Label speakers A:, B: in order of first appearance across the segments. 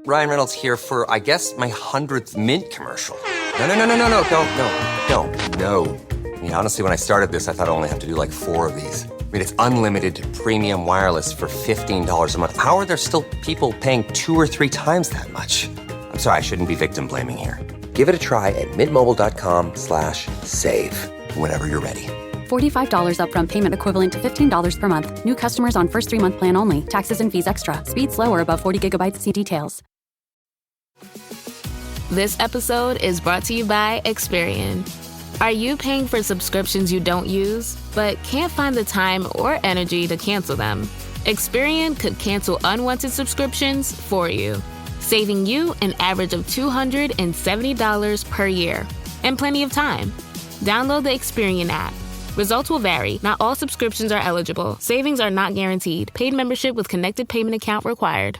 A: Ryan Reynolds here for, I guess, my 100th Mint commercial. No, don't. I mean, honestly, when I started this, I thought I only have to do like 4 of these. I mean, it's unlimited premium wireless for $15 a month. How are there still people paying 2 or 3 times that much? I'm sorry, I shouldn't be victim blaming here. Give it a try at mintmobile.com/save. Whenever you're ready.
B: $45 upfront payment equivalent to $15 per month. New customers on first 3-month plan only. Taxes and fees extra. Speed slower above 40 gigabytes. See details.
C: This episode is brought to you by Experian. Are you paying for subscriptions you don't use, but can't find the time or energy to cancel them? Experian could cancel unwanted subscriptions for you, saving you an average of $270 per year and plenty of time. Download the Experian app. Results will vary. Not all subscriptions are eligible. Savings are not guaranteed. Paid membership with connected payment account required.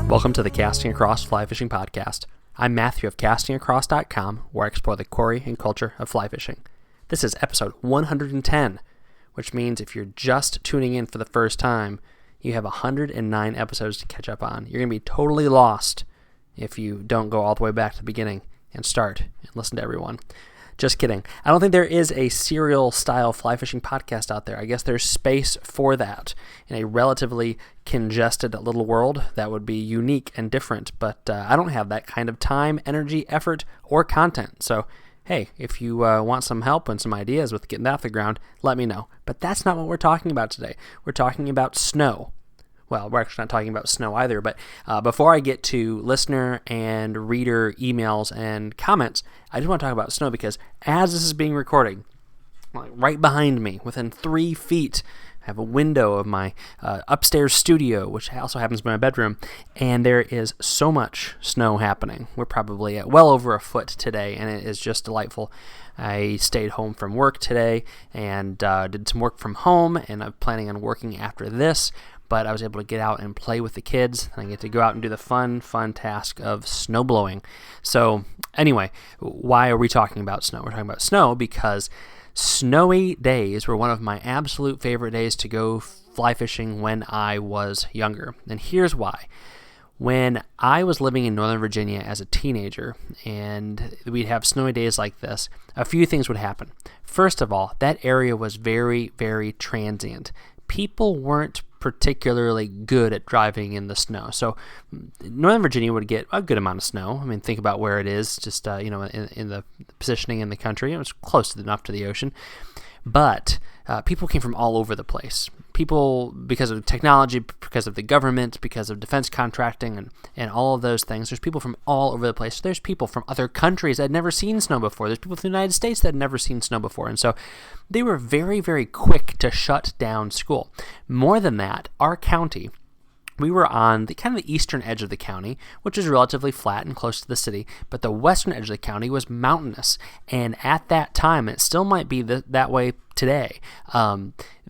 D: Welcome to the Casting Across Fly Fishing Podcast. I'm Matthew of castingacross.com, where I explore the quarry and culture of fly fishing. This is episode 110, which means if you're just tuning in for the first time, you have 109 episodes to catch up on. You're going to be totally lost if you don't go all the way back to the beginning and start and listen to everyone. Just kidding. I don't think there is a serial-style fly fishing podcast out there. I guess there's space for that in a relatively congested little world that would be unique and different, but I don't have that kind of time, energy, effort, or content. So, hey, if you want some help and some ideas with getting that off the ground, let me know. But that's not what we're talking about today. We're talking about snow. Well, we're actually not talking about snow either, but before I get to listener and reader emails and comments, I just want to talk about snow because as this is being recorded, right behind me, within 3 feet, I have a window of my upstairs studio, which also happens to be my bedroom, and there is so much snow happening. We're probably at well over a foot today, and it is just delightful. I stayed home from work today and did some work from home, and I'm planning on working after this. But I was able to get out and play with the kids, and I get to go out and do the fun task of snow blowing. So anyway, why are we talking about snow? We're talking about snow because snowy days were one of my absolute favorite days to go fly fishing when I was younger. And here's why. When I was living in Northern Virginia as a teenager and we'd have snowy days like this, a few things would happen. First of all, that area was very, very transient. People weren't particularly good at driving in the snow. So Northern Virginia would get a good amount of snow. I mean, think about where it is, just, in the positioning in the country. It was close enough to the ocean. But people came from all over the place. People, because of technology, because of the government, because of defense contracting and all of those things, there's people from all over the place. There's people from other countries that had never seen snow before. There's people from the United States that had never seen snow before. And so they were very, very quick to shut down school. More than that, our county, we were on the kind of the eastern edge of the county, which is relatively flat and close to the city, but the western edge of the county was mountainous. And at that time, it still might be that way today.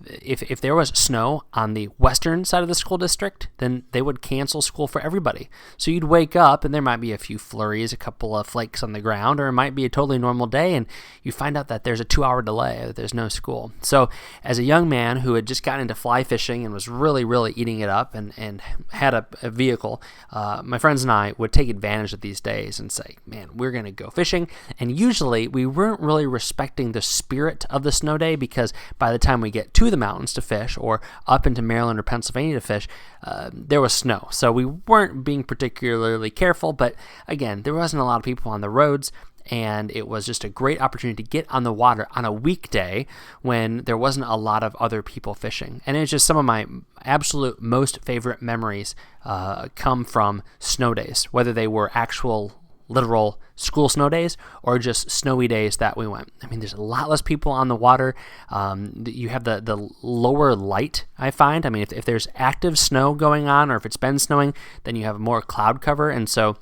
D: If there was snow on the western side of the school district, then they would cancel school for everybody. So you'd wake up and there might be a few flurries, a couple of flakes on the ground, or it might be a totally normal day and you find out that there's a 2-hour delay, that there's no school. So as a young man who had just gotten into fly fishing and was really, really eating it up and had a vehicle, my friends and I would take advantage of these days and say, man, we're going to go fishing. And usually we weren't really respecting the spirit of the snow day because by the time we get to the mountains to fish or up into Maryland or Pennsylvania to fish, there was snow. So we weren't being particularly careful, but again, there wasn't a lot of people on the roads, and it was just a great opportunity to get on the water on a weekday when there wasn't a lot of other people fishing. And it's just some of my absolute most favorite memories come from snow days, whether they were actual literal school snow days or just snowy days that we went. I mean, there's a lot less people on the water. You have the lower light, I find. I mean, if there's active snow going on or if it's been snowing, then you have more cloud cover. And so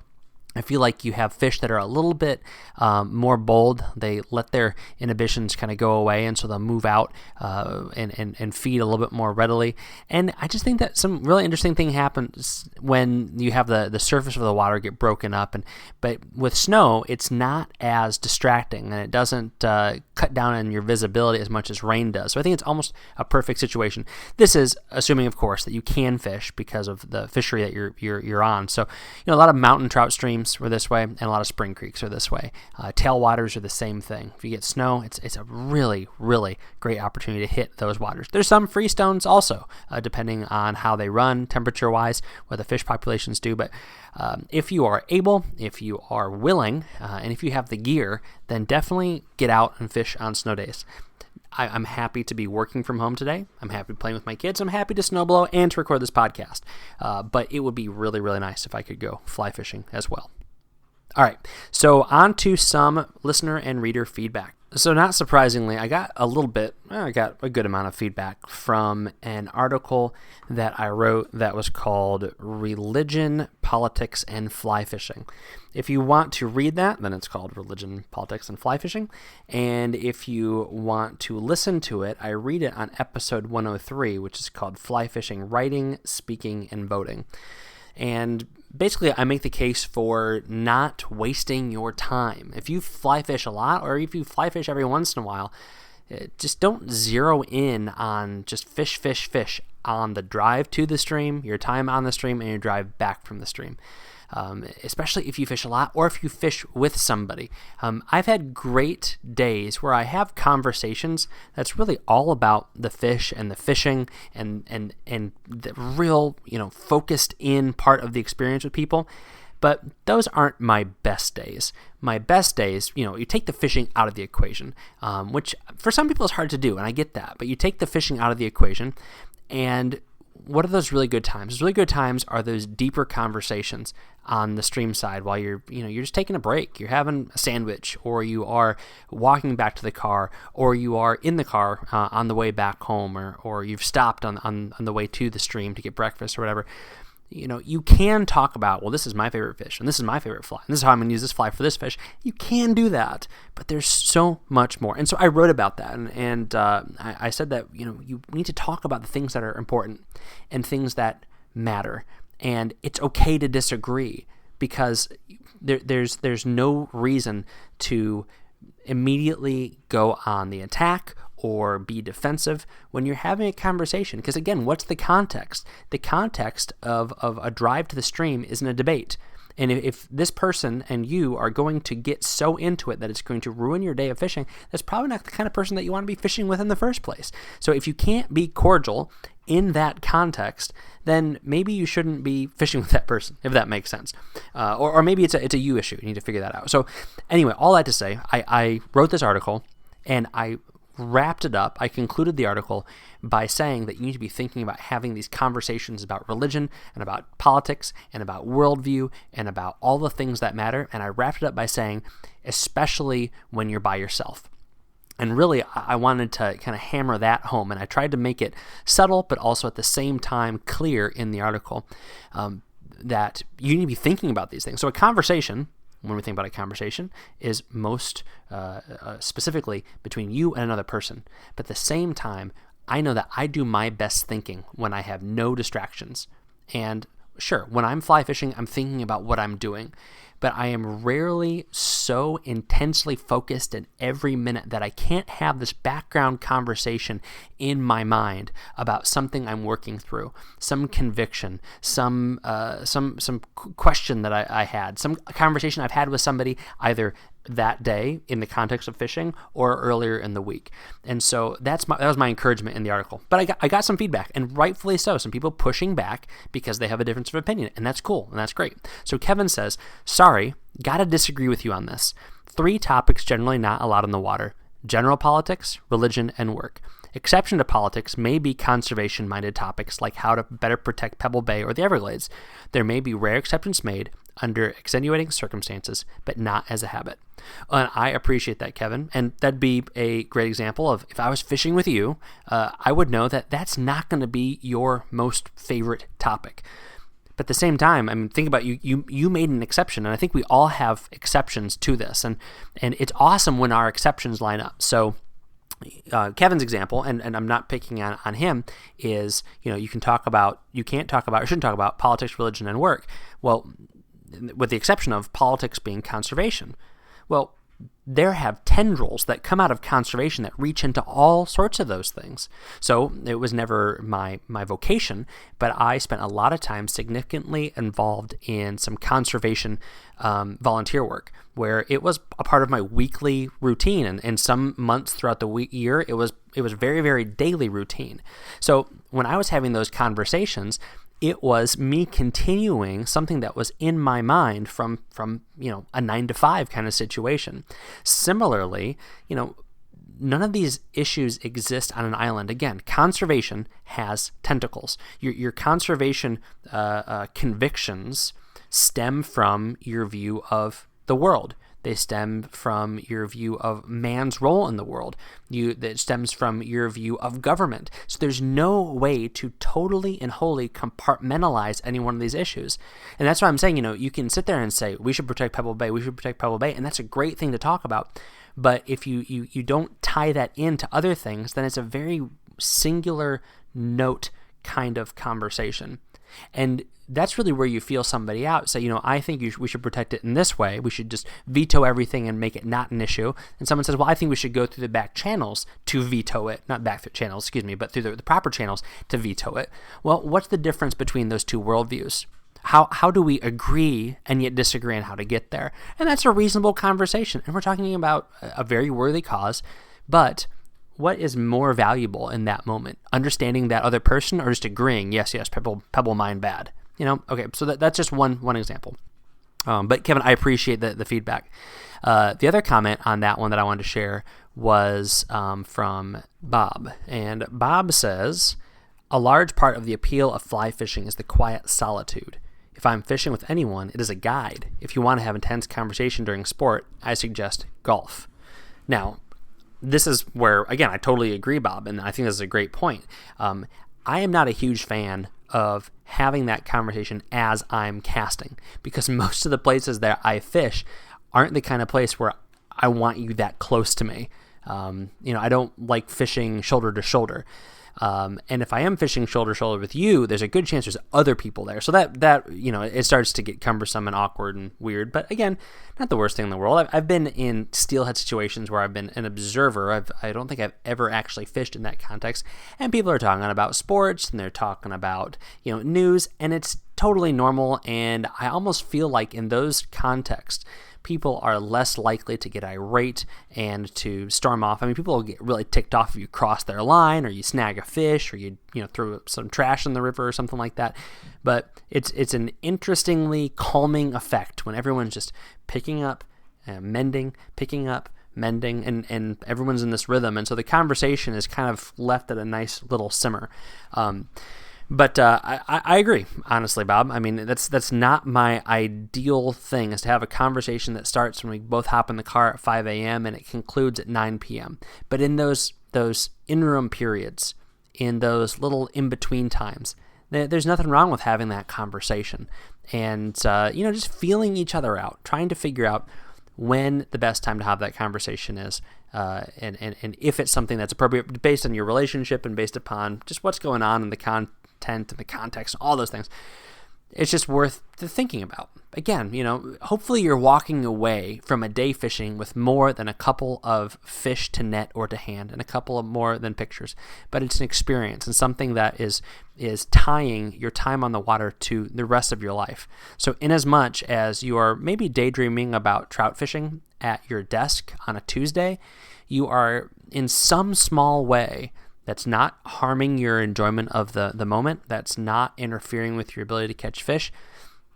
D: I feel like you have fish that are a little bit more bold. They let their inhibitions kind of go away, and so they'll move out and feed a little bit more readily. And I just think that some really interesting thing happens when you have the surface of the water get broken up. But with snow, it's not as distracting, and it doesn't cut down on your visibility as much as rain does. So I think it's almost a perfect situation. This is assuming, of course, that you can fish because of the fishery that you're on. So a lot of mountain trout streams are this way, and a lot of spring creeks are this way. Tailwaters are the same thing. If you get snow, it's a really, really great opportunity to hit those waters. There's some freestones also, depending on how they run temperature-wise, what the fish populations do. But if you are able, if you are willing, and if you have the gear, then definitely get out and fish on snow days. I'm happy to be working from home today. I'm happy playing with my kids. I'm happy to snowblow and to record this podcast. But it would be really, really nice if I could go fly fishing as well. All right, so on to some listener and reader feedback. So not surprisingly, I got a good amount of feedback from an article that I wrote that was called Religion, Politics, and Fly Fishing. If you want to read that, then it's called Religion, Politics, and Fly Fishing. And if you want to listen to it, I read it on episode 103, which is called Fly Fishing, Writing, Speaking, and Voting. And basically, I make the case for not wasting your time. If you fly fish a lot, or if you fly fish every once in a while, just don't zero in on just fish on the drive to the stream, your time on the stream, and your drive back from the stream. Especially if you fish a lot or if you fish with somebody. I've had great days where I have conversations that's really all about the fish and the fishing and the real, focused in part of the experience with people. But those aren't my best days. My best days, you take the fishing out of the equation, which for some people is hard to do, and I get that. But you take the fishing out of the equation, and what are those really good times? Those really good times are those deeper conversations on the stream side while you're just taking a break. You're having a sandwich, or you are walking back to the car, or you are in the car on the way back home, or you've stopped on the way to the stream to get breakfast or whatever. You can talk about, well, this is my favorite fish, and this is my favorite fly, and this is how I'm going to use this fly for this fish. You can do that, but there's so much more. And so I wrote about that, and I said that, you need to talk about the things that are important and things that matter, and it's okay to disagree, because there's no reason to immediately go on the attack or be defensive when you're having a conversation. Because again, what's the context? The context of a drive to the stream isn't a debate. And if this person and you are going to get so into it that it's going to ruin your day of fishing, that's probably not the kind of person that you want to be fishing with in the first place. So if you can't be cordial in that context, then maybe you shouldn't be fishing with that person, if that makes sense. Or maybe it's a you issue. You need to figure that out. So anyway, all that to say, I wrote this article, and I wrapped it up. I concluded the article by saying that you need to be thinking about having these conversations about religion and about politics and about worldview and about all the things that matter. And I wrapped it up by saying, especially when you're by yourself. And really, I wanted to kind of hammer that home, and I tried to make it subtle, but also at the same time clear in the article, that you need to be thinking about these things. So a conversation, when we think about a conversation, is most specifically between you and another person. But at the same time, I know that I do my best thinking when I have no distractions. And sure, when I'm fly fishing, I'm thinking about what I'm doing. But I am rarely so intensely focused in every minute that I can't have this background conversation in my mind about something I'm working through, some conviction, some question that I had, some conversation I've had with somebody either that day in the context of fishing or earlier in the week. And so that was my encouragement in the article. But I got some feedback, and rightfully so. Some people pushing back because they have a difference of opinion, and that's cool, and that's great. So Kevin says, sorry, gotta disagree with you on this. 3 topics generally not allowed in the water: general politics, religion, and work. Exception to politics may be conservation-minded topics like how to better protect Pebble Bay or the Everglades. There may be rare exceptions made under extenuating circumstances, but not as a habit. And I appreciate that, Kevin. And that'd be a great example of, if I was fishing with you, I would know that that's not going to be your most favorite topic. But at the same time, I mean, think about you made an exception, and I think we all have exceptions to this, and it's awesome when our exceptions line up. So Kevin's example, and I'm not picking on him, is, you can't talk about or shouldn't talk about politics, religion, and work. Well, with the exception of politics being conservation. Well, there have tendrils that come out of conservation that reach into all sorts of those things. So it was never my vocation, but I spent a lot of time significantly involved in some conservation volunteer work, where it was a part of my weekly routine, and some months throughout the year it was very, very daily routine. So when I was having those conversations, it was me continuing something that was in my mind from a 9-to-5 kind of situation. Similarly, none of these issues exist on an island. Again, conservation has tentacles. Your conservation convictions stem from your view of the world. They stem from your view of man's role in the world. That stems from your view of government. So there's no way to totally and wholly compartmentalize any one of these issues. And that's why I'm saying, you can sit there and say, we should protect Pebble Bay, and that's a great thing to talk about. But if you don't tie that into other things, then it's a very singular note kind of conversation. And that's really where you feel somebody out. Say, I think we should protect it in this way. We should just veto everything and make it not an issue. And someone says, well, I think we should go through the back channels to veto it. Not back channels, but through the proper channels to veto it. Well, what's the difference between those two worldviews? How do we agree and yet disagree on how to get there? And that's a reasonable conversation. And we're talking about a very worthy cause, but what is more valuable in that moment? Understanding that other person, or just agreeing, yes, Pebble Mine bad? Okay, so that's just one example. But Kevin, I appreciate the feedback. The other comment on that one that I wanted to share was from Bob. And Bob says, a large part of the appeal of fly fishing is the quiet solitude. If I'm fishing with anyone, it is a guide. If you want to have intense conversation during sport, I suggest golf. Now, this is where, again, I totally agree, Bob, and I think this is a great point. I am not a huge fan of having that conversation as I'm casting, because most of the places that I fish aren't the kind of place where I want you that close to me. I don't like fishing shoulder to shoulder. And if I am fishing shoulder to shoulder with you, there's a good chance there's other people there. So that it starts to get cumbersome and awkward and weird. But again, not the worst thing in the world. I've been in steelhead situations where I've been an observer. I don't think I've ever actually fished in that context. And people are talking about sports, and they're talking about news, and it's totally normal. And I almost feel like in those contexts, people are less likely to get irate and to storm off. I mean, people will get really ticked off if you cross their line, or you snag a fish, or you throw some trash in the river or something like that. But it's an interestingly calming effect when everyone's just picking up, mending, picking up, mending, and everyone's in this rhythm. And so the conversation is kind of left at a nice little simmer. But I agree, honestly, Bob. I mean, that's not my ideal thing, is to have a conversation that starts when we both hop in the car at 5 a.m. and it concludes at 9 p.m. But in those interim periods, in those little in-between times, there's nothing wrong with having that conversation. And, just feeling each other out, trying to figure out when the best time to have that conversation is, and if it's something that's appropriate based on your relationship and based upon just what's going on in the content and the context, all those things. It's just worth thinking about. Again, hopefully you're walking away from a day fishing with more than a couple of fish to net or to hand, and a couple of more than pictures. But it's an experience and something that is tying your time on the water to the rest of your life. So in as much as you are maybe daydreaming about trout fishing at your desk on a Tuesday, you are in some small way that's not harming your enjoyment of the moment, that's not interfering with your ability to catch fish.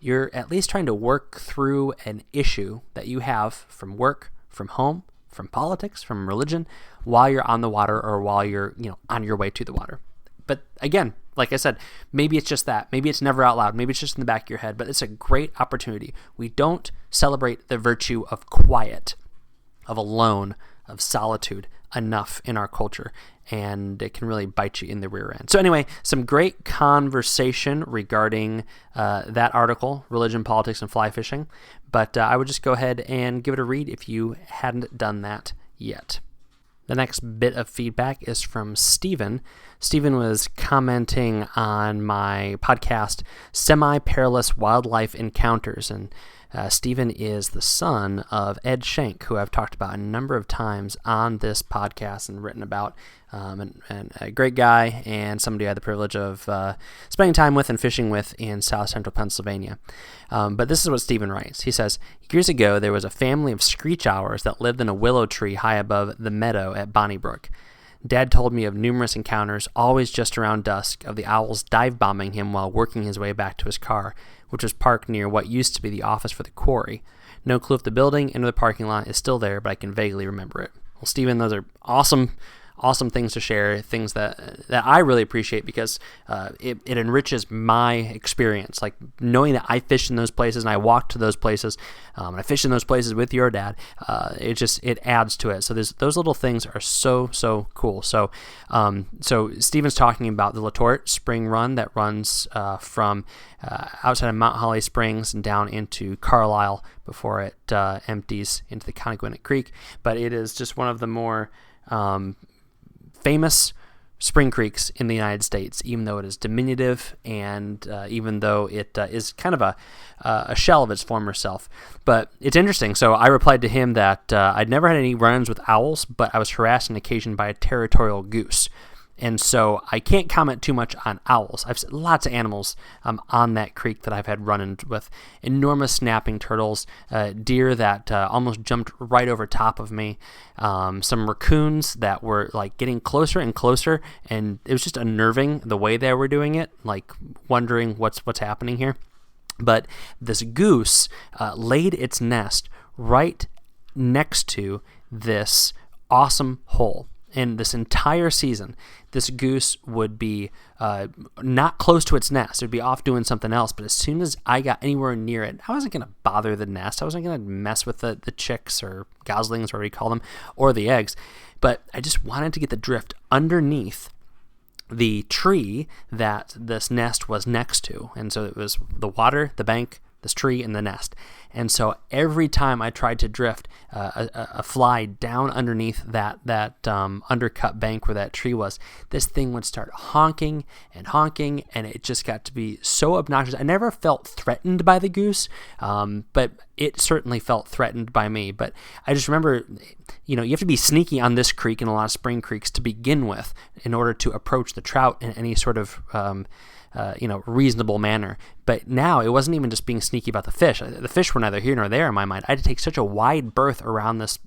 D: You're at least trying to work through an issue that you have from work, from home, from politics, from religion, while you're on the water, or while you're on your way to the water. But again, like I said, maybe it's just that. Maybe it's never out loud. Maybe it's just in the back of your head. But it's a great opportunity. We don't celebrate the virtue of quiet, of alone, of solitude enough in our culture. and it can really bite you in the rear end. So anyway, some great conversation regarding that article, Religion, Politics, and Fly Fishing. But I would just go ahead and give it a read if you hadn't done that yet. The next bit of feedback is from Stephen. Stephen was commenting on my podcast, Semi-Perilous Wildlife Encounters, and Stephen is the son of Ed Schenk, who I've talked about a number of times on this podcast and written about, and a great guy and somebody I had the privilege of spending time with and fishing with in south central Pennsylvania. But this is what Stephen writes. He says, years ago, there was a family of screech owls that lived in a willow tree high above the meadow at Bonnybrook. Dad told me of numerous encounters, always just around dusk, of the owls dive-bombing him while working his way back to his car, which was parked near what used to be the office for the quarry. No clue if the building into the parking lot is still there, but I can vaguely remember it. Well, Stephen, those are awesome things to share, things that I really appreciate because it enriches my experience. Like knowing that I fished in those places and I walked to those places, and I fished in those places with your dad. It adds to it. So those little things are so cool. So Stephen's talking about the Latort Spring Run that runs from outside of Mount Holly Springs and down into Carlisle before it empties into the Coneguinett Creek. But it is just one of the more famous spring creeks in the United States, even though it is diminutive and even though it is kind of a shell of its former self. But it's interesting. So I replied to him that I'd never had any run-ins with owls, but I was harassed on occasion by a territorial goose. And so I can't comment too much on owls. I've seen lots of animals on that creek that I've had run-ins with. Enormous snapping turtles, deer that almost jumped right over top of me, some raccoons that were like getting closer and closer, and it was just unnerving the way they were doing it, like wondering what's happening here. But this goose laid its nest right next to this awesome hole. And this entire season, this goose would be not close to its nest. It would be off doing something else. But as soon as I got anywhere near it, I wasn't going to bother the nest. I wasn't going to mess with the chicks or goslings, whatever you call them, or the eggs. But I just wanted to get the drift underneath the tree that this nest was next to. And so it was the water, the bank, this tree, and the nest. And so every time I tried to drift a fly down underneath that undercut bank where that tree was, this thing would start honking, and it just got to be so obnoxious. I never felt threatened by the goose, but it certainly felt threatened by me. But I just remember, you have to be sneaky on this creek and a lot of spring creeks to begin with in order to approach the trout in any sort of reasonable manner. But now it wasn't even just being sneaky about the fish. The fish were neither here nor there in my mind. I had to take such a wide berth around this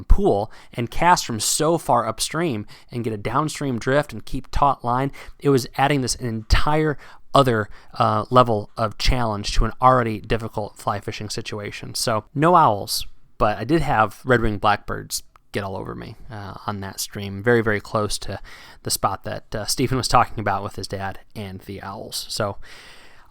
D: pool and cast from so far upstream and get a downstream drift and keep taut line. It was adding this entire other level of challenge to an already difficult fly fishing situation. So no owls, but I did have red-winged blackbirds get all over me on that stream, very, very close to the spot that Stephen was talking about with his dad and the owls. So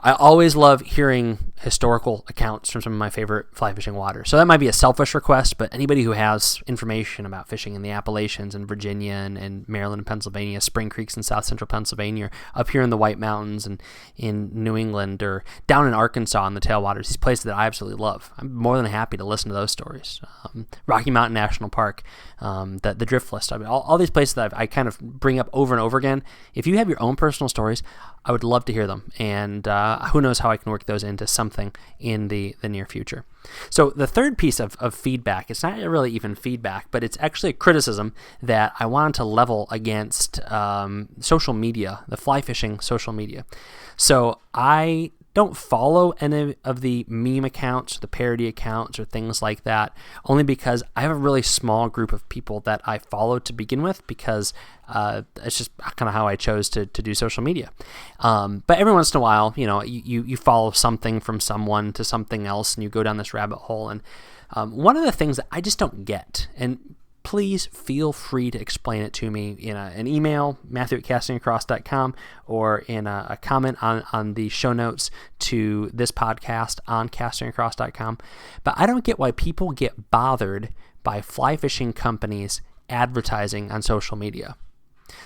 D: I always love hearing historical accounts from some of my favorite fly fishing waters. So that might be a selfish request, but anybody who has information about fishing in the Appalachians and Virginia and Maryland and Pennsylvania, spring creeks in south central Pennsylvania, or up here in the White Mountains and in New England, or down in Arkansas in the tailwaters, these places that I absolutely love, I'm more than happy to listen to those stories. Rocky Mountain National Park, the Drift List, all these places that I kind of bring up over and over again. If you have your own personal stories, I would love to hear them, and who knows how I can work those into something in the near future. So the third piece of feedback, it's not really even feedback, but it's actually a criticism that I wanted to level against social media, the fly fishing social media. So I don't follow any of the meme accounts, the parody accounts, or things like that, only because I have a really small group of people that I follow to begin with, because it's just kind of how I chose to do social media. But every once in a while, you follow something from someone to something else, and you go down this rabbit hole. And one of the things that I just don't get, and please feel free to explain it to me in an email, matthew@castingacross.com, or in a comment on the show notes to this podcast on castingacross.com. But I don't get why people get bothered by fly fishing companies advertising on social media.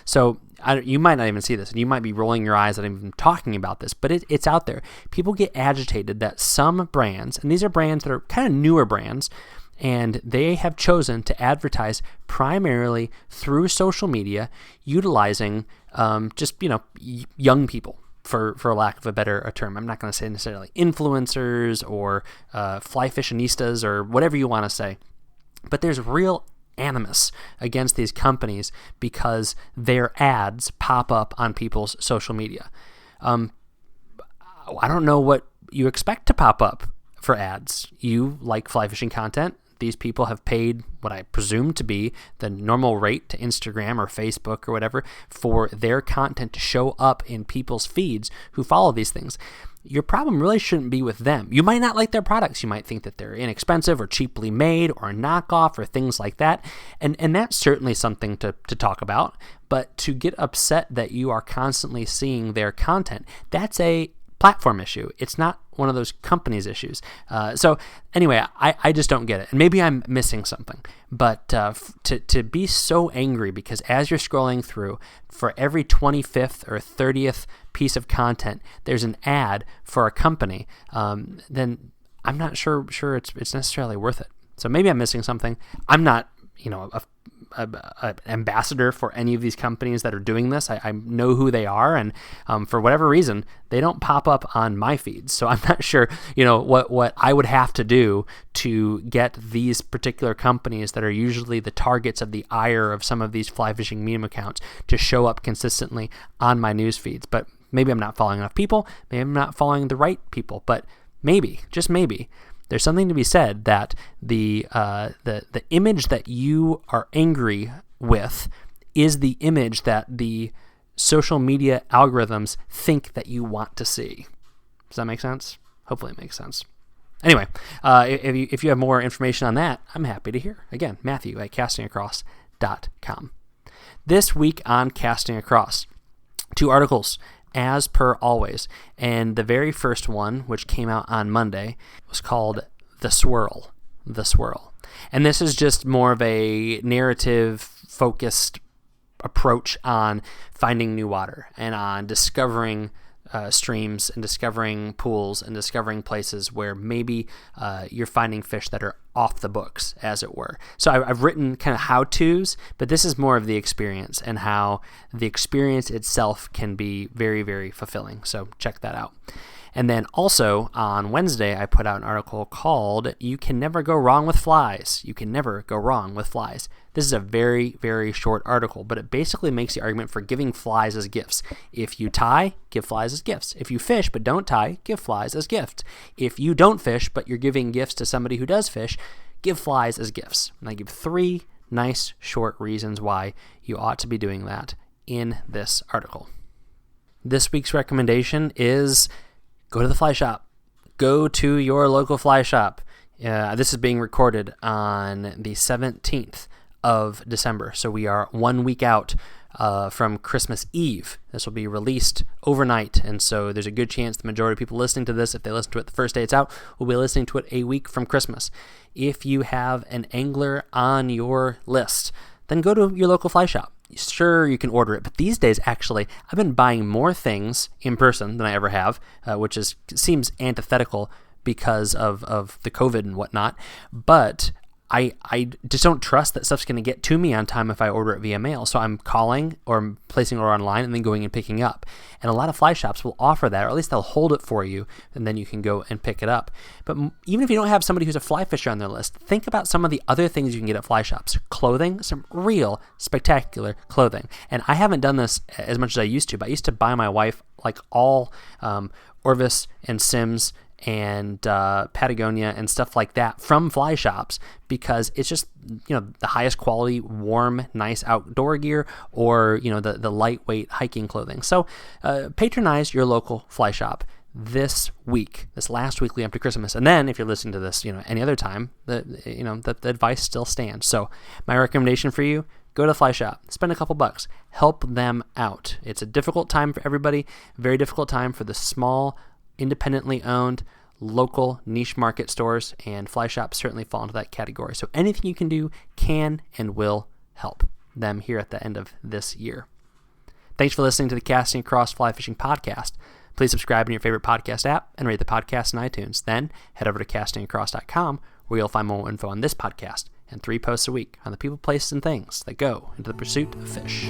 D: So you might not even see this, and you might be rolling your eyes at even talking about this, but it's out there. People get agitated that some brands, and these are brands that are kind of newer brands, and they have chosen to advertise primarily through social media, utilizing young people, for lack of a better term. I'm not going to say necessarily influencers or fly fashionistas or whatever you want to say, but there's real animus against these companies because their ads pop up on people's social media. I don't know what you expect to pop up for ads. You like fly fishing content. These people have paid what I presume to be the normal rate to Instagram or Facebook or whatever for their content to show up in people's feeds who follow these things. Your problem really shouldn't be with them. You might not like their products. You might think that they're inexpensive or cheaply made or a knockoff or things like that. And that's certainly something to talk about. But to get upset that you are constantly seeing their content, that's a platform issue. It's not one of those companies' issues. So anyway, I just don't get it. And maybe I'm missing something. But to be so angry because as you're scrolling through, for every 25th or 30th piece of content, there's an ad for a company, then I'm not sure it's necessarily worth it. So maybe I'm missing something. I'm not, an ambassador for any of these companies that are doing this. I know who they are, and for whatever reason, they don't pop up on my feeds. So I'm not sure, what I would have to do to get these particular companies that are usually the targets of the ire of some of these fly fishing meme accounts to show up consistently on my news feeds. But maybe I'm not following enough people. Maybe I'm not following the right people. But maybe, just maybe, there's something to be said that the image that you are angry with is the image that the social media algorithms think that you want to see. Does that make sense? Hopefully it makes sense. Anyway, if you have more information on that, I'm happy to hear. Again, Matthew at castingacross.com. This week on Casting Across, 2 articles, as per always. And the very first one, which came out on Monday, was called The Swirl. The Swirl. And this is just more of a narrative-focused approach on finding new water and on discovering streams and discovering pools and discovering places where maybe you're finding fish that are off the books, as it were. So I've written kind of how-tos, but this is more of the experience and how the experience itself can be very, very fulfilling. So check that out. And then also on Wednesday, I put out an article called You Can Never Go Wrong with Flies. You can never go wrong with flies. This is a very, very short article, but it basically makes the argument for giving flies as gifts. If you tie, give flies as gifts. If you fish but don't tie, give flies as gifts. If you don't fish but you're giving gifts to somebody who does fish, give flies as gifts. And I give 3 nice short reasons why you ought to be doing that in this article. This week's recommendation is go to the fly shop. Go to your local fly shop. This is being recorded on the 17th of December, so we are 1 week out from Christmas Eve. This will be released overnight, and so there's a good chance the majority of people listening to this, if they listen to it the first day it's out, will be listening to it a week from Christmas. If you have an angler on your list, then go to your local fly shop. Sure, you can order it, but these days, actually, I've been buying more things in person than I ever have, which seems antithetical because of the COVID and whatnot, but I just don't trust that stuff's going to get to me on time if I order it via mail. So I'm calling or I'm placing an order online and then going and picking up. And a lot of fly shops will offer that, or at least they'll hold it for you, and then you can go and pick it up. But even if you don't have somebody who's a fly fisher on their list, think about some of the other things you can get at fly shops. Clothing, some real spectacular clothing. And I haven't done this as much as I used to, but I used to buy my wife like all Orvis and Sims and Patagonia and stuff like that from fly shops, because it's just, the highest quality, warm, nice outdoor gear, or, the lightweight hiking clothing. So patronize your local fly shop this last weekly after Christmas. And then if you're listening to this, any other time, the advice still stands. So my recommendation for you, go to the fly shop, spend a couple bucks, help them out. It's a difficult time for everybody, very difficult time for the small, independently owned, local niche market stores, and fly shops certainly fall into that category. So anything you can do can and will help them here at the end of this year. Thanks for listening to the Casting Across Fly Fishing Podcast. Please subscribe in your favorite podcast app and rate the podcast in iTunes. Then head over to castingacross.com where you'll find more info on this podcast and 3 posts a week on the people, places, and things that go into the pursuit of fish.